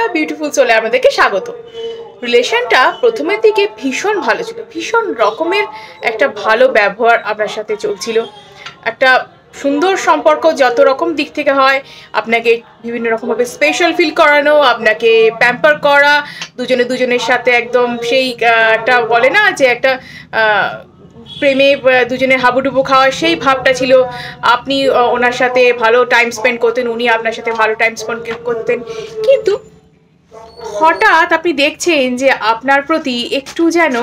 নমস্কার, বিউটিফুল সোলে আপনাদেরকে স্বাগত। রিলেশনটা প্রথমের দিকে ভীষণ ভালো ছিল, ভীষণ রকমের একটা ভালো ব্যবহার আপনার সাথে চলছিল, একটা সুন্দর সম্পর্ক যত রকম দিক থেকে হয়, আপনাকে বিভিন্ন রকমভাবে স্পেশাল ফিল করানো, আপনাকে প্যাম্পার করা, দুজনে দুজনের সাথে একদম সেই একটা বলে না যে একটা প্রেমে দুজনের হাবুডুবু খাওয়া সেই ভাবটা ছিল। আপনি ওনার সাথে ভালো টাইম স্পেন্ড করতেন, উনি আপনার সাথে ভালো টাইম স্পেন্ড করতেন, কিন্তু হঠাৎ আপনি দেখছেন যে আপনার প্রতি একটু যেন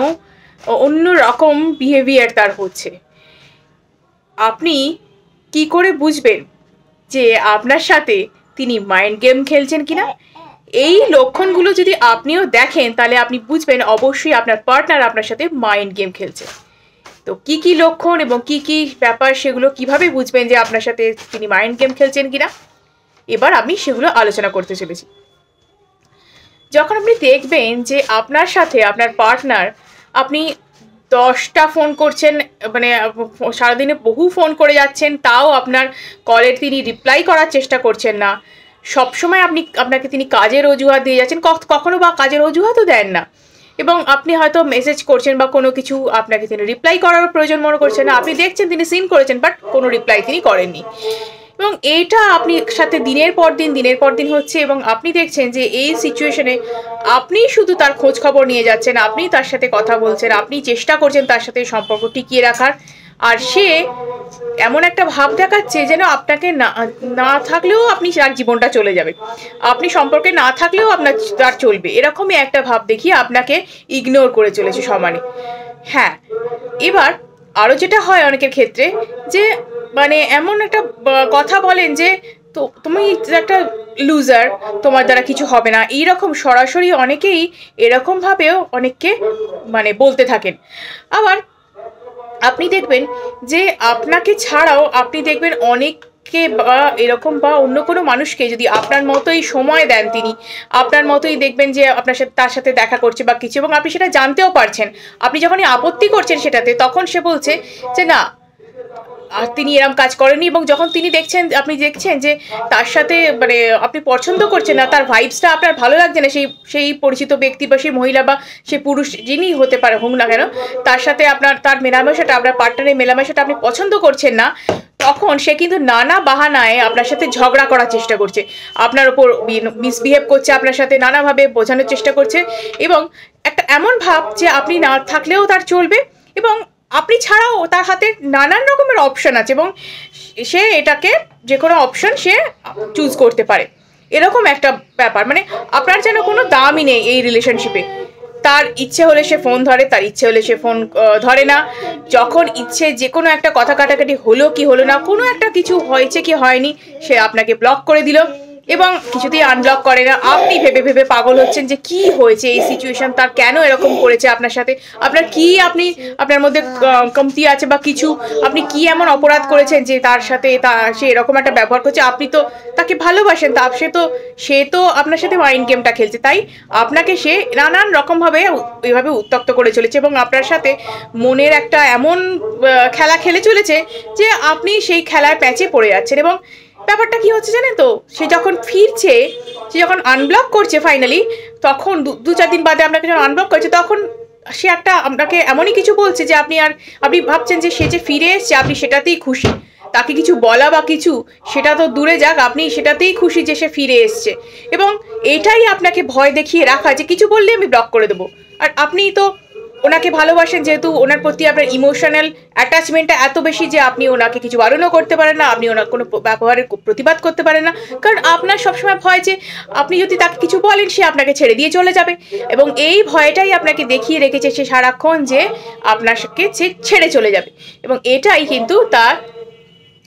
অন্য রকম বিহেভিয়ার তার হচ্ছে। আপনি কি করে বুঝবেন যে আপনার সাথে তিনি মাইন্ড গেম খেলছেন কিনা? এই লক্ষণগুলো যদি আপনিও দেখেন তাহলে আপনি বুঝবেন অবশ্যই আপনার পার্টনার আপনার সাথে মাইন্ড গেম খেলছে। তো কি কি লক্ষণ এবং কি কি ব্যাপার সেগুলো কিভাবে বুঝবেন যে আপনার সাথে তিনি মাইন্ড গেম খেলছেন কিনা, এবার আমি সেগুলো আলোচনা করতে চলেছি। যখন আপনি দেখবেন যে আপনার সাথে আপনার পার্টনার, আপনি 10টা ফোন করছেন, মানে সারাদিনে বহু ফোন করে যাচ্ছেন, তাও আপনার কলের তিনি রিপ্লাই করার চেষ্টা করছেন না, সবসময় আপনাকে তিনি কাজের অজুহাত দিয়ে যাচ্ছেন, কখনো বা কাজের অজুহাতও দেন না, এবং আপনি হয়তো মেসেজ করছেন বা কোনো কিছু আপনাকে তিনি রিপ্লাই করার প্রয়োজন মনে করছেন না, আপনি দেখছেন তিনি সিন করেছেন বাট কোনো রিপ্লাই তিনি করেননি, এবং এইটা আপনি সাথে দিনের পর দিন হচ্ছে, এবং আপনি দেখছেন যে এই সিচুয়েশনে আপনি শুধু তার খোঁজ খবর নিয়ে যাচ্ছেন, আপনি তার সাথে কথা বলছেন, আপনি চেষ্টা করছেন তার সাথে সম্পর্ক টিকিয়ে রাখার, আর সে এমন একটা ভাব দেখাচ্ছে যেন আপনাকে না থাকলেও আপনি তার জীবনটা চলে যাবে, আপনি সম্পর্কে না থাকলেও আপনার তার চলবে, এরকমই একটা ভাব দেখিয়ে আপনাকে ইগনোর করে চলেছে সমানে। হ্যাঁ, এবার আরও যেটা হয় অনেকের ক্ষেত্রে যে মানে এমন একটা কথা বলেন যে তো তুমি একটা লুজার, তোমার দ্বারা কিছু হবে না, এইরকম সরাসরি অনেকেই এরকমভাবেও অনেককে মানে বলতে থাকেন। আবার আপনি দেখবেন যে আপনাকে ছাড়াও আপনি দেখবেন অনেককে বা এরকম বা অন্য কোনো মানুষকে যদি আপনার মতোই সময় দেন, তিনি আপনার মতোই দেখবেন যে আপনার সাথে তার সাথে দেখা করছে বা কিছু, এবং আপনি সেটা জানতেও পারছেন, আপনি যখনই আপত্তি করছেন সেটাতে তখন সে বলছে যে না, আর তিনি এরম কাজ করেনি, এবং যখন আপনি দেখছেন যে তার সাথে মানে আপনি পছন্দ করছেন না, তার ভাইবসটা আপনার ভালো লাগছে না, সেই পরিচিত ব্যক্তি বা সেই মহিলা বা সেই পুরুষ যিনি হতে পারে হোক না কেন, তার সাথে তার মেলামেশাটা, আপনার পার্টনারের মেলামেশাটা আপনি পছন্দ করছেন না, তখন সে কিন্তু নানা বাহানায় আপনার সাথে ঝগড়া করার চেষ্টা করছে, আপনার ওপর মিসবিহেভ করছে, আপনার সাথে নানাভাবে বোঝানোর চেষ্টা করছে, এবং একটা এমন ভাব যে আপনি না থাকলেও তার চলবে, এবং আপনি ছাড়াও তার হাতে নানান রকমের অপশন আছে, এবং সে এটাকে যে কোনো অপশন সে চুজ করতে পারে, এরকম একটা ব্যাপার, মানে আপনার যেন কোনো দামই নেই এই রিলেশনশিপে। তার ইচ্ছে হলে সে ফোন ধরে, তার ইচ্ছে হলে সে ফোন ধরে না, যখন ইচ্ছে যে কোনো একটা কথা কাটাকাটি হলো কি হলো না, কোনো একটা কিছু হয়েছে কি হয়নি, সে আপনাকে ব্লক করে দিল, এবং কিছুতেই আনব্লক করে না। আপনি ভেবে ভেবে পাগল হচ্ছেন যে কি হয়েছে এই সিচুয়েশন, তার কেন এরকম করেছে আপনার সাথে, আপনার কি আপনার মধ্যে কমতি আছে বা কিছু, আপনি কি এমন অপরাধ করেছেন যে তার সাথে সে এরকম একটা ব্যবহার করছে, আপনি তো তাকে ভালোবাসেন, সে তো আপনার সাথে মাইন্ড গেমটা খেলছে, তাই আপনাকে সে নানান রকমভাবে এইভাবে উত্ত্যক্ত করে চলেছে, এবং আপনার সাথে মনের একটা এমন খেলা খেলে চলেছে যে আপনি সেই খেলার প্যাচে পড়ে যাচ্ছেন। এবং ব্যাপারটা কি হচ্ছে জানেন তো, সে যখন ফিরছে, সে যখন আনব্লক করছে ফাইনালি, তখন 2-4 দিন বাদে আপনাকে যখন আনব্লক করছে, তখন সে আপনাকে এমনই কিছু বলছে যে আপনি ভাবছেন যে সে যে ফিরে এসছে আপনি সেটাতেই খুশি, তাকে কিছু বলা বা কিছু সেটা তো দূরে যাক, আপনি সেটাতেই খুশি যে সে ফিরে এসছে, এবং এটাই আপনাকে ভয় দেখিয়ে রাখা যে কিছু বললে আমি ব্লক করে দেবো। আর আপনি তো ওনাকে ভালোবাসেন, যেহেতু ওনার প্রতি আপনার ইমোশনাল অ্যাটাচমেন্টটা এত বেশি যে আপনি ওনাকে কিছু বারণও করতে পারেন না, আপনি ওনার কোনো ব্যবহারের প্রতিবাদ করতে পারেন না, কারণ আপনার সবসময় ভয় যে আপনি যদি তাকে কিছু বলেন সে আপনাকে ছেড়ে দিয়ে চলে যাবে, এবং এই ভয়টাই আপনাকে দেখিয়ে রেখেছে সে সারাক্ষণ যে আপনাকে ছেড়ে চলে যাবে, এবং এটাই কিন্তু তার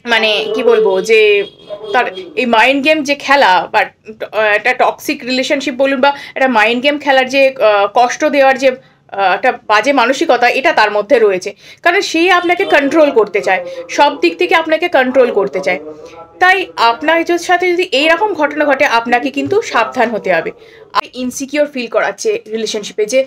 মানে কি বলবো যে তার এই মাইন্ড গেম যে খেলা বা একটা টক্সিক রিলেশনশিপ বলুন বা একটা মাইন্ড গেম খেলার যে কষ্ট দেওয়ার যে একটা বাজে মানসিকতা, এটা তার মধ্যে রয়েছে, কারণ সে আপনাকে কন্ট্রোল করতে চায়, সব দিক থেকে আপনাকে কন্ট্রোল করতে চায়। তাই আপনার সাথে যদি এইরকম ঘটনা ঘটে আপনাকে কিন্তু সাবধান হতে হবে, ইনসিকিওর ফিল করাচ্ছে রিলেশনশিপে, যে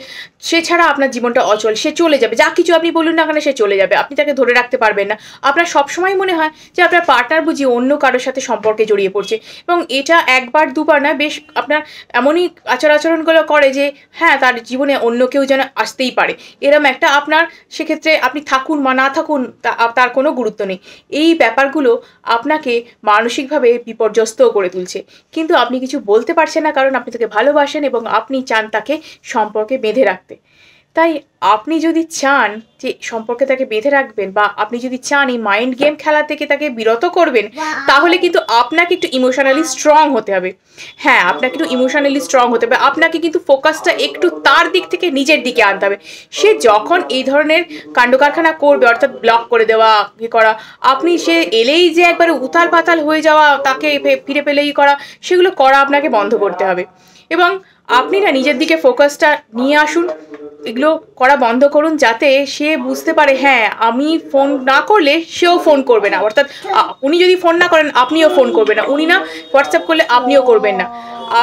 সে ছাড়া আপনার জীবনটা অচল, সে চলে যাবে, যা কিছু আপনি বলুন না কেন সে চলে যাবে, আপনি তাকে ধরে রাখতে পারবেন না। আপনার সবসময় মনে হয় যে আপনার পার্টনার বুঝি অন্য কারোর সাথে সম্পর্কে জড়িয়ে পড়ছে, এবং এটা একবার দুবার না, বেশ আপনার এমনই আচরণগুলো করে যে হ্যাঁ তার জীবনে অন্য কেউ যেন আসতেই পারে, এরম একটা আপনার সেক্ষেত্রে আপনি থাকুন বা না থাকুন তার কোনো গুরুত্ব নেই। এই ব্যাপারগুলো আপনাকে মানসিকভাবে বিপর্যস্তও করে তুলছে, কিন্তু আপনি কিছু বলতে পারছেন না, কারণ আপনি তাকে ভালোবাসেন এবং আপনি চান তাকে সম্পর্কে বেঁধে রাখতে। তাই আপনি যদি চান যে সম্পর্কে তাকে বেঁধে রাখবেন, বা আপনি যদি চান এই মাইন্ড গেম খেলা থেকে তাকে বিরত করবেন, তাহলে কিন্তু আপনাকে একটু ইমোশনালি স্ট্রং হতে হবে। হ্যাঁ, আপনাকে একটু ইমোশনালি স্ট্রং হতে হবে, আপনাকে কিন্তু ফোকাসটা একটু তার দিক থেকে নিজের দিকে আনতে হবে। সে যখন এই ধরনের কাণ্ডকারখানা করবে, অর্থাৎ ব্লক করে দেওয়া, কি করা, আপনি সে এলেই যে একবারে উথাল পাতাল হয়ে যাওয়া, তাকে ফিরে পেলেই করা, সেগুলো করা আপনাকে বন্ধ করতে হবে। এবং আপনি না নিজের দিকে ফোকাসটা নিয়ে আসুন, এগুলো করা বন্ধ করুন, যাতে সে বুঝতে পারে হ্যাঁ আমি ফোন না করলে সেও ফোন করবে না, অর্থাৎ উনি যদি ফোন না করেন আপনিও ফোন করবেন না, উনি না হোয়াটসঅ্যাপ করলে আপনিও করবেন না।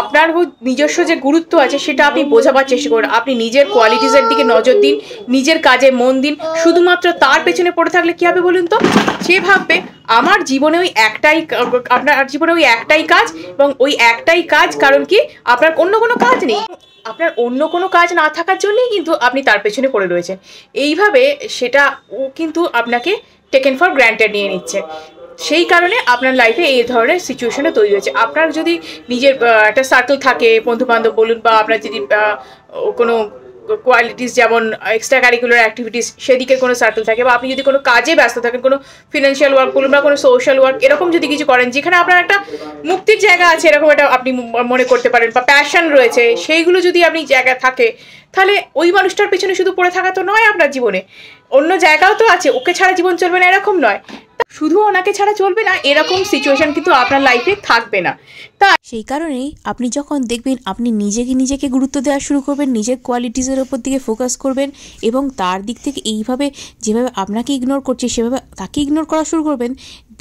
আপনার নিজস্ব যে গুরুত্ব আছে সেটা আপনি বোঝাবার চেষ্টা করুন, আপনি নিজের কোয়ালিটিসের দিকে নজর দিন, নিজের কাজে মন দিন। শুধুমাত্র তার পেছনে পড়ে থাকলে কী হবে বলুন তো? সে ভাববে আমার জীবনে ওই একটাই, আপনার জীবনে ওই একটাই কাজ, এবং ওই একটাই কাজ, কারণ কি আপনার অন্য কোনো কাজ নেই, আপনার অন্য কোনো কাজ না থাকার জন্যই কিন্তু আপনি তার পেছনে পড়ে রয়েছেন। এইভাবে সেটা ও কিন্তু আপনাকে টেকেন ফর গ্র্যান্টেড নিয়ে নিচ্ছে, সেই কারণে আপনার লাইফে এই ধরনের সিচুয়েশনে তৈরি হয়েছে। আপনার যদি নিজের একটা সার্কেল থাকে, বন্ধুবান্ধব বলুন, বা আপনার যদি কোনো কোয়ালিটিস যেমন এক্সট্রা কারিকুলার অ্যাক্টিভিটিস সেদিকে কোনো সার্কেল থাকে, বা আপনি যদি কোনো কাজে ব্যস্ত থাকেন, কোনো ফিনান্সিয়াল ওয়ার্ক বলুন বা কোনো সোশ্যাল ওয়ার্ক, এরকম যদি কিছু করেন যেখানে আপনার একটা মুক্তির জায়গা আছে, এরকম একটা আপনি মনে করতে পারেন, বা প্যাশন রয়েছে, সেইগুলো যদি আপনি জায়গা থাকে, তাহলে ওই মানুষটার পেছনে শুধু পড়ে থাকা তো নয়, আপনার জীবনে অন্য জায়গাও তো আছে, ওকে ছাড়া জীবন চলবে না এরকম নয়, শুধু ওনাকে ছাড়া চলবে না এরকম সিচুয়েশন কিন্তু আপনার লাইফে থাকবে না। তা সেই কারণেই আপনি যখন দেখবেন আপনি নিজেকে গুরুত্ব দেওয়া শুরু করবেন, নিজের কোয়ালিটিসের ওপর দিকে ফোকাস করবেন, এবং তার দিক থেকে এইভাবে যেভাবে আপনাকে ইগনোর করছে সেভাবে তাকে ইগনোর করা শুরু করবেন,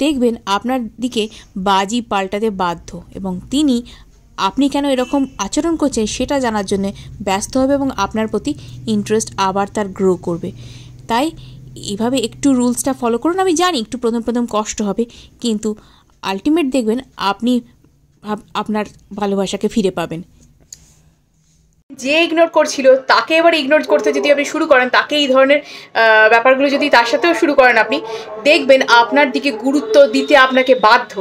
দেখবেন আপনার দিকে বাজি পাল্টাতে বাধ্য, এবং তিনি আপনি কেন এরকম আচরণ করছেন সেটা জানার জন্য ব্যস্ত হবে, এবং আপনার প্রতি ইন্টারেস্ট আবার তার গ্রো করবে। তাই এইভাবে একটু রুলসটা ফলো করুন। আমি জানি একটু প্রথম কষ্ট হবে, কিন্তু আলটিমেট দেখবেন আপনি আপনার ভালোবাসাকে ফিরে পাবেন। যে ইগনোর করছিল তাকে এবার ইগনোর করতে যদি আপনি শুরু করেন, তাকে এই ধরনের ব্যাপারগুলো যদি তার সাথেও শুরু করেন, আপনি দেখবেন আপনার দিকে গুরুত্ব দিতে আপনাকে বাধ্য।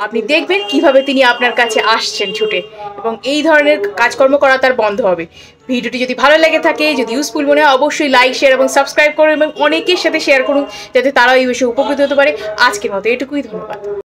আপনি দেখবেন কিভাবে তিনি আপনার কাছে আসছেন ছুটে, এবং এই ধরনের কাজকর্ম করা তার বন্ধ হবে। ভিডিওটি যদি ভালো লেগে থাকে, যদি ইউজফুল মনে হয়, অবশ্যই লাইক, শেয়ার এবং সাবস্ক্রাইব করুন, এবং অনেকের সাথে শেয়ার করুন যাতে তারাও এই বিষয়ে উপকৃত হতে পারে। আজকের মতো এটুকুই, ধন্যবাদ।